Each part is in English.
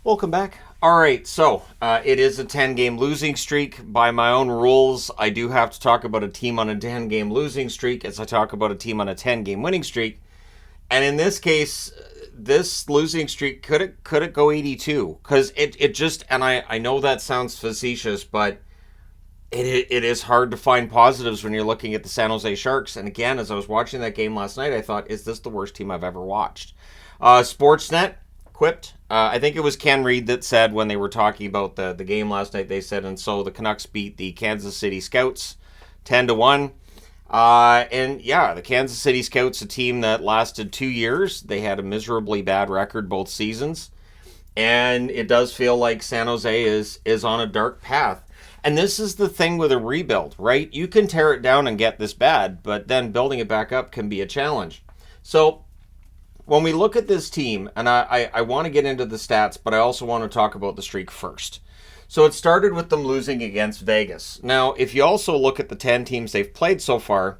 Welcome back. All right, so it is a 10-game losing streak. By my own rules, I do have to talk about a team on a 10-game losing streak as I talk about a team on a 10-game winning streak. And in this case, this losing streak could it go 82? Because it just, and I know that sounds facetious, but it is hard to find positives when you're looking at the San Jose Sharks. And again, as I was watching that game last night, I thought, is this the worst team I've ever watched? Sportsnet quipped. I think it was Ken Reed that said when they were talking about the game last night, they said, and so the Canucks beat the Kansas City Scouts 10-1. And yeah, the Kansas City Scouts, a team that lasted 2 years. They had a miserably bad record both seasons. And it does feel like San Jose is on a dark path. And this is the thing with a rebuild, right? You can tear it down and get this bad, but then building it back up can be a challenge. So when we look at this team, and I want to get into the stats, but I also want to talk about the streak first. So it started with them losing against Vegas. Now, if you also look at the 10 teams they've played so far,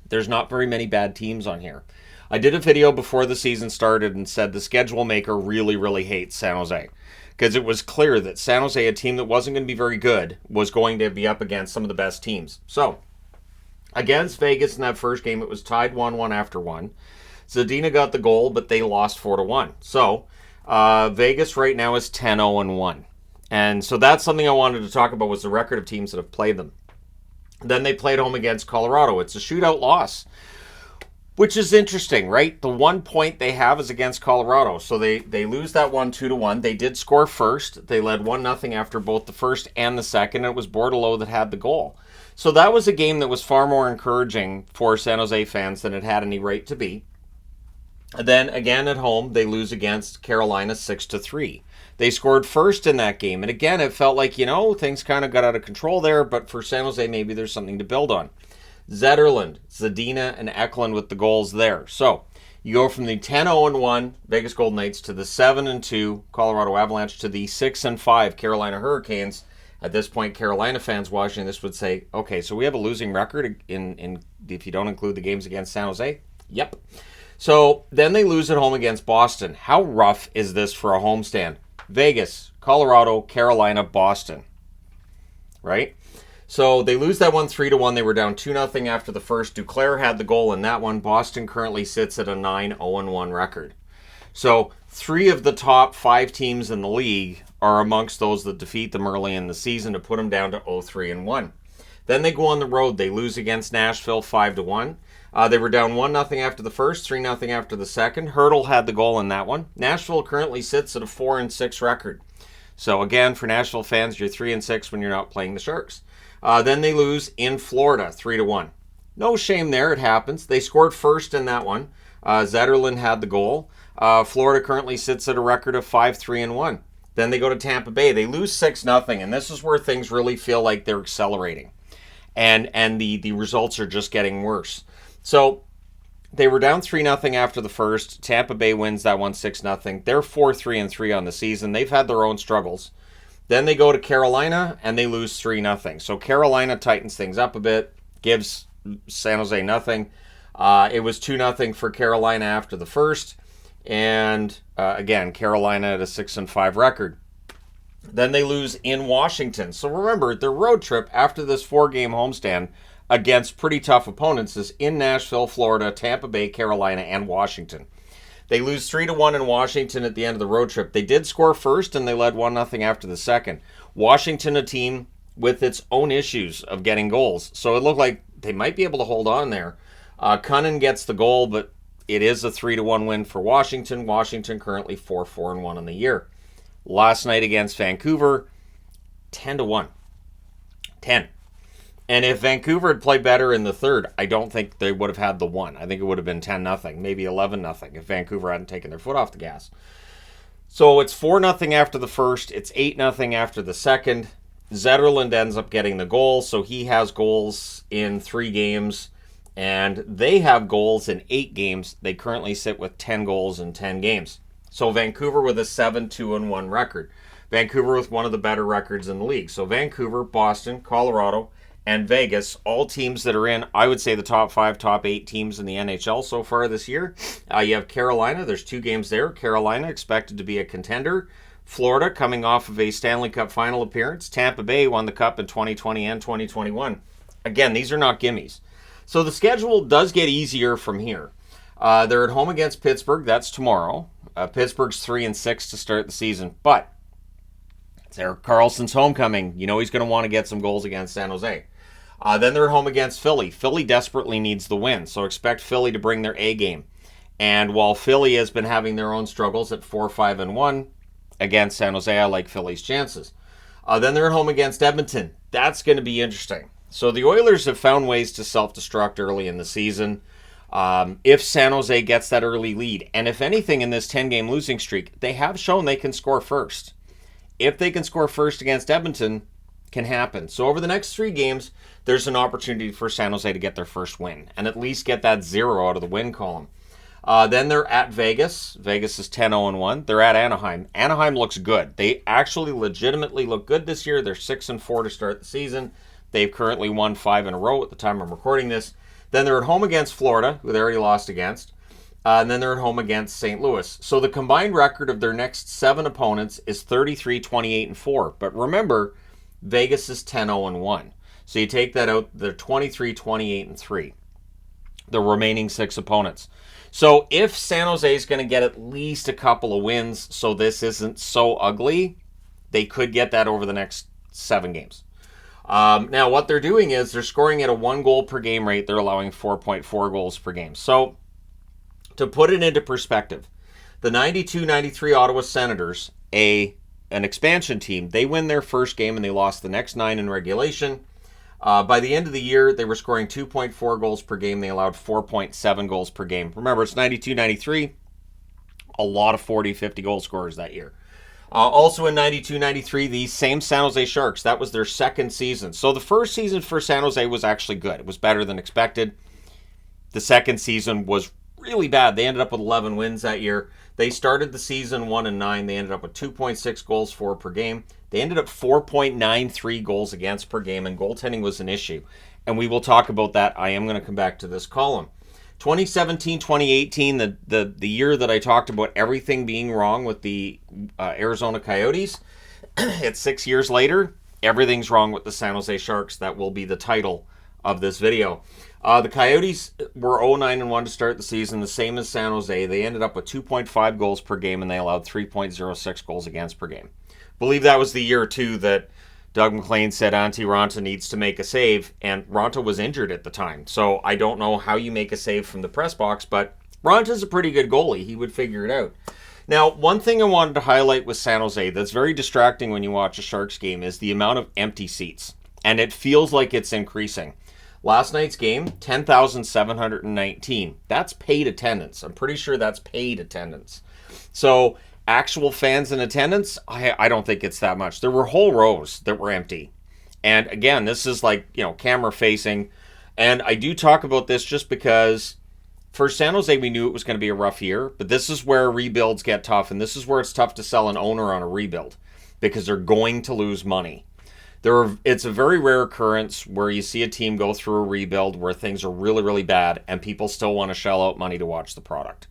there's not very many bad teams on here. I did a video before the season started and said the schedule maker really, really hates San Jose. Because it was clear that San Jose, a team that wasn't going to be very good, was going to be up against some of the best teams. So, against Vegas in that first game, it was tied 1-1 after 1. Zadina got the goal, but they lost 4-1. So, Vegas right now is 10-0-1. And so that's something I wanted to talk about was the record of teams that have played them. Then they played home against Colorado. It's a shootout loss, which is interesting, right? The 1 point they have is against Colorado. So they lose that one 2-1. They did score first. They led 1-0 after both the first and the second. And it was Bordelot that had the goal. So that was a game that was far more encouraging for San Jose fans than it had any right to be. Then again at home, they lose against Carolina 6-3. They scored first in that game. And again, it felt like, things kind of got out of control there. But for San Jose, maybe there's something to build on. Zetterlund, Zadina, and Eklund with the goals there. So you go from the 10-0-1 Vegas Golden Knights to the 7-2 Colorado Avalanche to the 6-5 Carolina Hurricanes. At this point, Carolina fans watching this would say, okay, so we have a losing record in if you don't include the games against San Jose? Yep. So then they lose at home against Boston. How rough is this for a homestand? Vegas, Colorado, Carolina, Boston. Right? So they lose that one 3-1. They were down 2-0 after the first. Duclair had the goal in that one. Boston currently sits at a 9-0-1 record. So 3 of the top 5 teams in the league are amongst those that defeat them early in the season to put them down to 0-3-1. Then they go on the road. They lose against Nashville 5-1. They were down 1-0 after the first, 3-0 after the second. Hurdle had the goal in that one. Nashville currently sits at a 4-6 record. So again, for Nashville fans, you're 3-6 when you're not playing the Sharks. Then they lose in Florida 3-1. No shame there, it happens. They scored first in that one. Zetterlund had the goal. Florida currently sits at a record of 5-3-1. Then they go to Tampa Bay. They lose 6-0, and this is where things really feel like they're accelerating. And the results are just getting worse. So they were down 3-0 after the first. Tampa Bay wins that one 6-0. They're 4-3-3 on the season. They've had their own struggles. Then they go to Carolina, and they lose 3-0. So Carolina tightens things up a bit, gives San Jose nothing. It was 2-0 for Carolina after the first. And again, Carolina at a 6-5 record. Then they lose in Washington. So remember, their road trip after this 4-game homestand against pretty tough opponents is in Nashville, Florida, Tampa Bay, Carolina, and Washington. They lose 3-1 in Washington at the end of the road trip. They did score first, and they led 1-0 after the second. Washington, a team with its own issues of getting goals. So it looked like they might be able to hold on there. Cunnin gets the goal, but it is a 3-1 win for Washington. Washington currently 4-4-1 on the year. Last night against Vancouver, 10-1. 10. And if Vancouver had played better in the third, I don't think they would have had the one. I think it would have been 10-0, maybe 11-0 if Vancouver hadn't taken their foot off the gas. So it's 4-0 after the first. It's 8-0 after the second. Zetterlund ends up getting the goal, so he has goals in 3 games. And they have goals in 8 games. They currently sit with 10 goals in 10 games. So Vancouver with a 7-2-1 record. Vancouver with one of the better records in the league. So Vancouver, Boston, Colorado, and Vegas, all teams that are in, I would say, the top 5, top 8 teams in the NHL so far this year. You have Carolina. There's 2 games there. Carolina expected to be a contender Florida coming off of a Stanley Cup final appearance. Tampa Bay won the Cup in 2020 and 2021. Again, these are not gimmies. So the schedule does get easier from here. They're at home against Pittsburgh. That's tomorrow. Pittsburgh's 3-6 to start the season. But it's Erik Karlsson's homecoming. You know he's going to want to get some goals against San Jose. Then they're home against Philly. Philly desperately needs the win, so expect Philly to bring their A game. And while Philly has been having their own struggles at 4-5-1 against San Jose, I like Philly's chances. Then they're at home against Edmonton. That's going to be interesting. So the Oilers have found ways to self-destruct early in the season. If San Jose gets that early lead, and if anything in this 10-game losing streak, they have shown they can score first. If they can score first against Edmonton, can happen. So over the next 3 games, there's an opportunity for San Jose to get their first win and at least get that 0 out of the win column. Then they're at Vegas. Vegas is 10-0-1. They're at Anaheim. Anaheim looks good. They actually legitimately look good this year. They're 6-4 to start the season. They've currently won 5 in a row at the time I'm recording this. Then they're at home against Florida, who they already lost against. And then they're at home against St. Louis. So the combined record of their next 7 opponents is 33-28-4. But remember, Vegas is 10-0-1. So you take that out, they're 23-28-3. The remaining 6 opponents. So if San Jose is going to get at least a couple of wins, so this isn't so ugly, they could get that over the next 7 games. Now, what they're doing is they're scoring at a 1 goal per game rate. They're allowing 4.4 goals per game. So to put it into perspective, the 92-93 Ottawa Senators, an expansion team, they win their first game and they lost the next 9 in regulation. By the end of the year, they were scoring 2.4 goals per game. They allowed 4.7 goals per game. Remember, it's 92-93. A lot of 40-50 goal scorers that year. Also in 92-93, the same San Jose Sharks. That was their second season. So the first season for San Jose was actually good. It was better than expected. The second season was really bad. They ended up with 11 wins that year. They started the season 1-9. They ended up with 2.6 goals for per game. They ended up 4.93 goals against per game, and goaltending was an issue. And we will talk about that. I am going to come back to this column. 2017-2018, the year that I talked about everything being wrong with the Arizona Coyotes. It's 6 years later. Everything's wrong with the San Jose Sharks. That will be the title of this video. The Coyotes were 0-9-1 to start the season, the same as San Jose. They ended up with 2.5 goals per game, and they allowed 3.06 goals against per game. Believe that was the year, too, that Doug McLean said Antti Raanta needs to make a save, and Raanta was injured at the time. So I don't know how you make a save from the press box, but Ranta's a pretty good goalie. He would figure it out. Now, one thing I wanted to highlight with San Jose that's very distracting when you watch a Sharks game is the amount of empty seats, and it feels like it's increasing. Last night's game, 10,719. That's paid attendance. I'm pretty sure that's paid attendance. So actual fans in attendance, I don't think it's that much. There were whole rows that were empty. And again, this is like, camera facing. And I do talk about this just because for San Jose, we knew it was going to be a rough year. But this is where rebuilds get tough. And this is where it's tough to sell an owner on a rebuild because they're going to lose money. It's a very rare occurrence where you see a team go through a rebuild where things are really, really bad and people still want to shell out money to watch the product.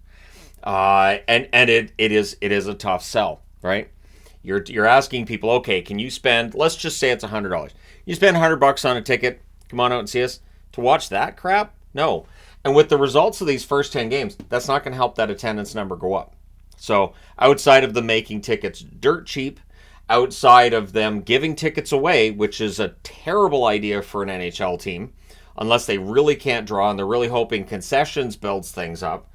And it is a tough sell, right? You're asking people, okay, can you spend, let's just say it's $100. You spend $100 on a ticket, come on out and see us, to watch that crap? No. And with the results of these first 10 games, that's not going to help that attendance number go up. So outside of them making tickets dirt cheap, outside of them giving tickets away, which is a terrible idea for an NHL team, unless they really can't draw and they're really hoping concessions builds things up,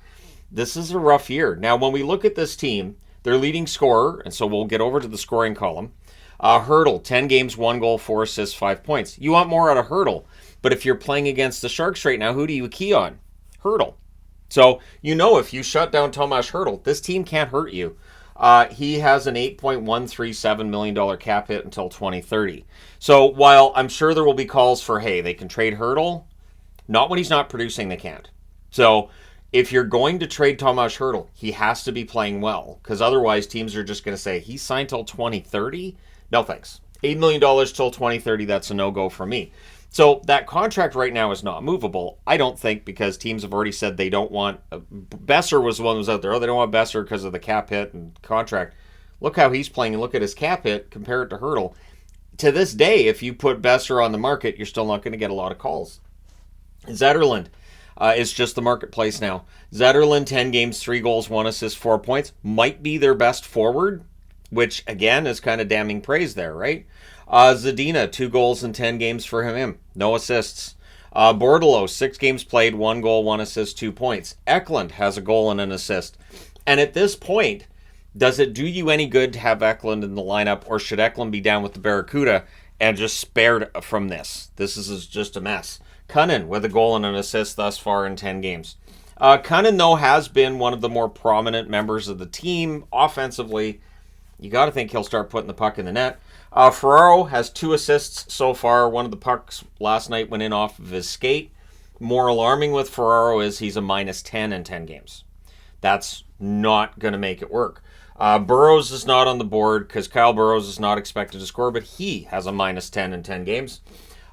this is a rough year. Now, when we look at this team, their leading scorer, and so we'll get over to the scoring column, Hertl, 10 games, 1 goal, 4 assists, 5 points. You want more out of Hertl, but if you're playing against the Sharks right now, who do you key on? Hertl. So, if you shut down Tomas Hertl, this team can't hurt you. He has an $8.137 million cap hit until 2030. So while I'm sure there will be calls for, hey, they can trade Hertl, not when he's not producing, they can't. So if you're going to trade Tomas Hertl, he has to be playing well, because otherwise teams are just going to say, he's signed till 2030? No thanks. $8 million till 2030, that's a no-go for me. So that contract right now is not movable, I don't think, because teams have already said they don't want... Besser was the one who was out there. Oh, they don't want Besser because of the cap hit and contract. Look how he's playing and look at his cap hit, compare it to Hurdle. To this day, if you put Besser on the market, you're still not going to get a lot of calls. Zetterlund is just the marketplace now. Zetterlund, 10 games, 3 goals, 1 assist, 4 points. Might be their best forward, which, again, is kind of damning praise there, right? Zadina, 2 goals in 10 games for him. No assists. Bordeleau, 6 games played, 1 goal, 1 assist, 2 points. Eklund has a goal and an assist. And at this point, does it do you any good to have Eklund in the lineup, or should Eklund be down with the Barracuda and just spared from this? This is just a mess. Cunnin with a goal and an assist thus far in 10 games. Cunnin, though, has been one of the more prominent members of the team offensively. You got to think he'll start putting the puck in the net. Ferraro has 2 assists so far. One of the pucks last night went in off of his skate. More alarming with Ferraro is he's a -10 in 10 games. That's not going to make it work. Burrows is not on the board because Kyle Burrows is not expected to score, but he has a -10 in 10 games.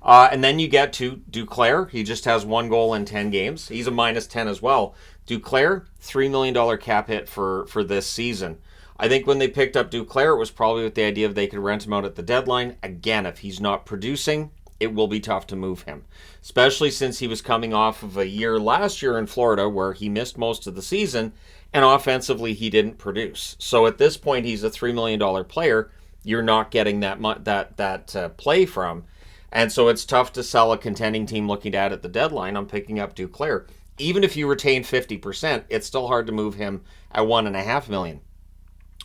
And then you get to Duclair. He just has 1 goal in 10 games. He's a -10 as well. Duclair, $3 million cap hit for this season. I think when they picked up Duclair, it was probably with the idea of they could rent him out at the deadline. Again, if he's not producing, it will be tough to move him, especially since he was coming off of a year last year in Florida where he missed most of the season, and offensively he didn't produce. So at this point, he's a $3 million player. You're not getting that play from. And so it's tough to sell a contending team looking to add at the deadline on picking up Duclair. Even if you retain 50%, it's still hard to move him at $1.5 million.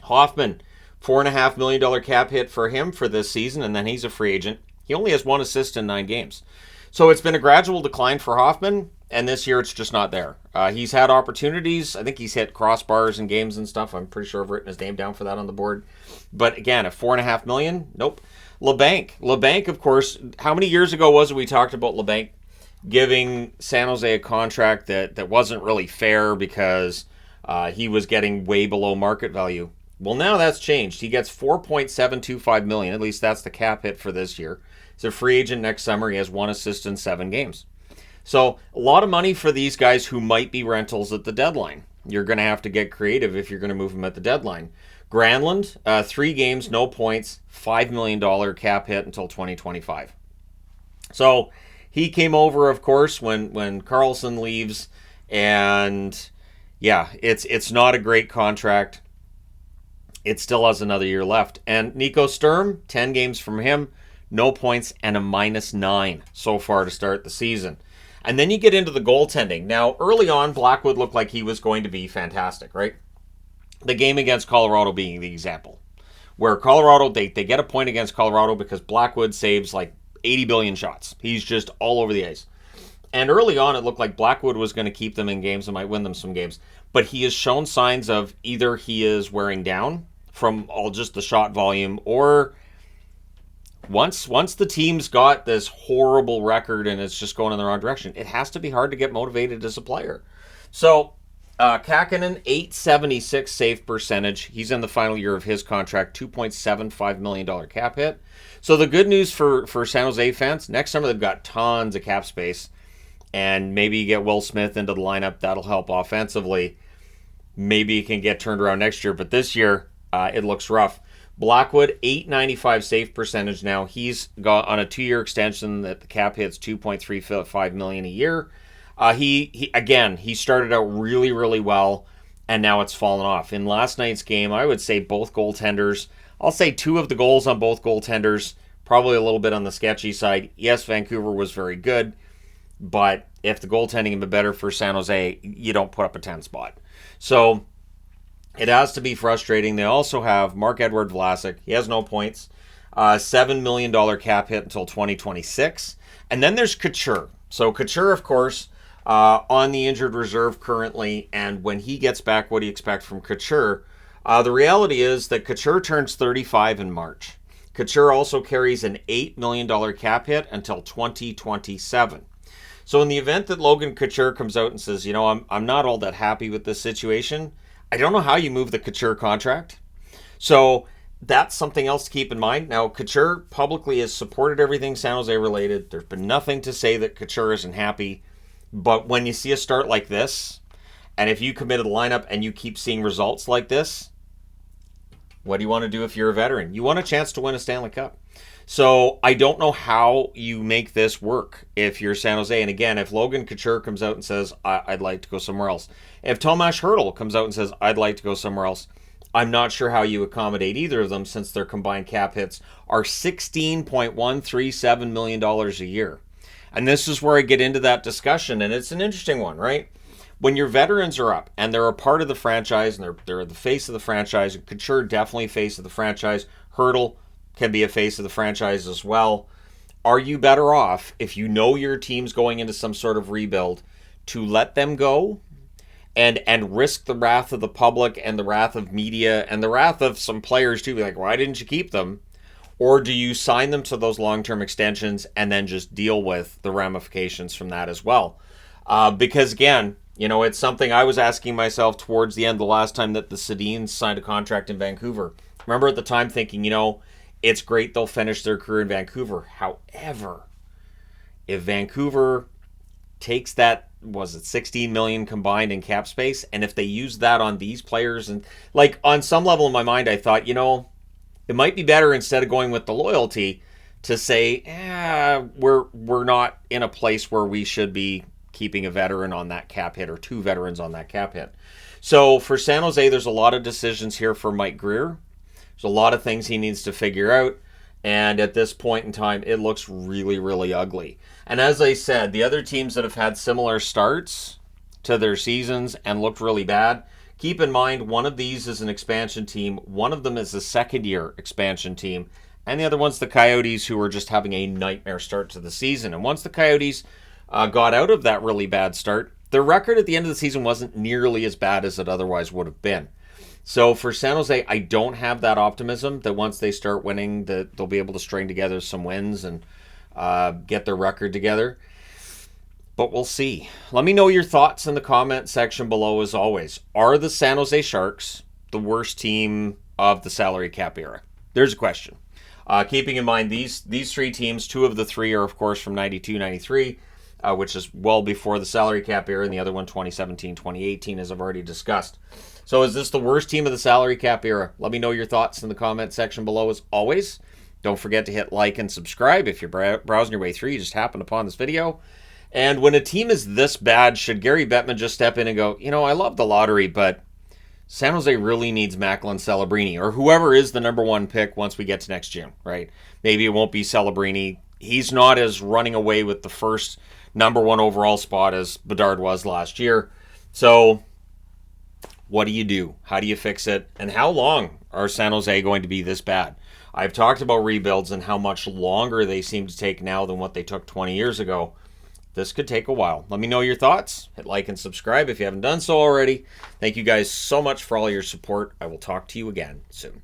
Hoffman, $4.5 million cap hit for him for this season, and then he's a free agent. He only has 1 assist in 9 games. So it's been a gradual decline for Hoffman, and this year it's just not there. He's had opportunities. I think he's hit crossbars in games and stuff. I'm pretty sure I've written his name down for that on the board. But again, at $4.5 million, nope. LeBanc, of course, how many years ago was it we talked about LeBanc giving San Jose a contract that wasn't really fair because he was getting way below market value? Well, now that's changed. He gets $4.725 million. At least that's the cap hit for this year. He's a free agent next summer. He has 1 assist in 7 games. So a lot of money for these guys who might be rentals at the deadline. You're going to have to get creative if you're going to move them at the deadline. Granlund, 3 games, no points, $5 million cap hit until 2025. So he came over, of course, when Carlson leaves. And yeah, it's not a great contract. It still has another year left. And Nico Sturm, 10 games from him, no points, and a -9 so far to start the season. And then you get into the goaltending. Now, early on, Blackwood looked like he was going to be fantastic, right? The game against Colorado being the example. Where Colorado, they get a point against Colorado because Blackwood saves like 80 billion shots. He's just all over the ice. And early on, it looked like Blackwood was going to keep them in games and might win them some games. But he has shown signs of either he is wearing down from all just the shot volume, or once the team's got this horrible record and it's just going in the wrong direction, it has to be hard to get motivated as a player. So Kakinen, .876 save percentage. He's in the final year of his contract, $2.75 million cap hit. So the good news for San Jose fans, next summer they've got tons of cap space, and maybe you get Will Smith into the lineup. That'll help offensively. Maybe he can get turned around next year, but this year it looks rough. Blackwood, .895 save percentage now. He's got on a 2-year extension that the cap hits $2.35 million a year. He started out really, really well, and now it's fallen off. In last night's game, I would say both goaltenders, I'll say 2 of the goals on both goaltenders, probably a little bit on the sketchy side. Yes, Vancouver was very good, but if the goaltending had been better for San Jose, you don't put up a 10 spot. So it has to be frustrating. They also have Marc-Edouard Vlasic. He has no points. $7 million cap hit until 2026. And then there's Couture. So Couture, of course, on the injured reserve currently. And when he gets back, what do you expect from Couture? The reality is that Couture turns 35 in March. Couture also carries an $8 million cap hit until 2027. So in the event that Logan Couture comes out and says, I'm not all that happy with this situation, I don't know how you move the Couture contract. So that's something else to keep in mind. Now, Couture publicly has supported everything San Jose related. There's been nothing to say that Couture isn't happy. But when you see a start like this, and if you commit to the lineup and you keep seeing results like this, What do you want to do if you're a veteran? You want a chance to win a Stanley Cup. So I don't know how you make this work if you're San Jose. And again, if Logan Couture comes out and says, I'd like to go somewhere else. If Tomas Hertl comes out and says, I'd like to go somewhere else. I'm not sure how you accommodate either of them since their combined cap hits are $16.137 million a year. And this is where I get into that discussion, and it's an interesting one, right? When your veterans are up and they're a part of the franchise and they're the face of the franchise, and Couture definitely face of the franchise, Hertl can be a face of the franchise as well. Are you better off if you know your team's going into some sort of rebuild to let them go and risk the wrath of the public and the wrath of media and the wrath of some players too? Be like, why didn't you keep them? Or do you sign them to those long-term extensions and then just deal with the ramifications from that as well? Because again, it's something I was asking myself towards the end the last time that the Sedins signed a contract in Vancouver. Remember at the time thinking, it's great they'll finish their career in Vancouver. However, if Vancouver takes that, was it 16 million combined in cap space, and if they use that on these players, and like on some level in my mind I thought, it might be better instead of going with the loyalty to say, we're not in a place where we should be keeping a veteran on that cap hit or two veterans on that cap hit. So for San Jose, there's a lot of decisions here for Mike Grier. There's a lot of things he needs to figure out. And at this point in time, it looks really, really ugly. And as I said, the other teams that have had similar starts to their seasons and looked really bad, keep in mind, one of these is an expansion team. One of them is a second-year expansion team. And the other one's the Coyotes, who are just having a nightmare start to the season. And once the Coyotes got out of that really bad start, their record at the end of the season wasn't nearly as bad as it otherwise would have been. So for San Jose, I don't have that optimism that once they start winning, that they'll be able to string together some wins and get their record together. But we'll see. Let me know your thoughts in the comment section below as always. Are the San Jose Sharks the worst team of the salary cap era? There's a question. Keeping in mind these three teams, two of the three are of course from 92-93, which is well before the salary cap era, and the other one 2017-2018, as I've already discussed. So is this the worst team of the salary cap era? Let me know your thoughts in the comment section below as always. Don't forget to hit like and subscribe if you're browsing your way through. You just happened upon this video. And when a team is this bad, should Gary Bettman just step in and go, I love the lottery, but San Jose really needs Macklin Celebrini, or whoever is the number one pick once we get to next June, right? Maybe it won't be Celebrini. He's not as running away with the first number one overall spot as Bedard was last year. So what do you do? How do you fix it? And how long are San Jose going to be this bad? I've talked about rebuilds and how much longer they seem to take now than what they took 20 years ago. This could take a while. Let me know your thoughts. Hit like and subscribe if you haven't done so already. Thank you guys so much for all your support. I will talk to you again soon.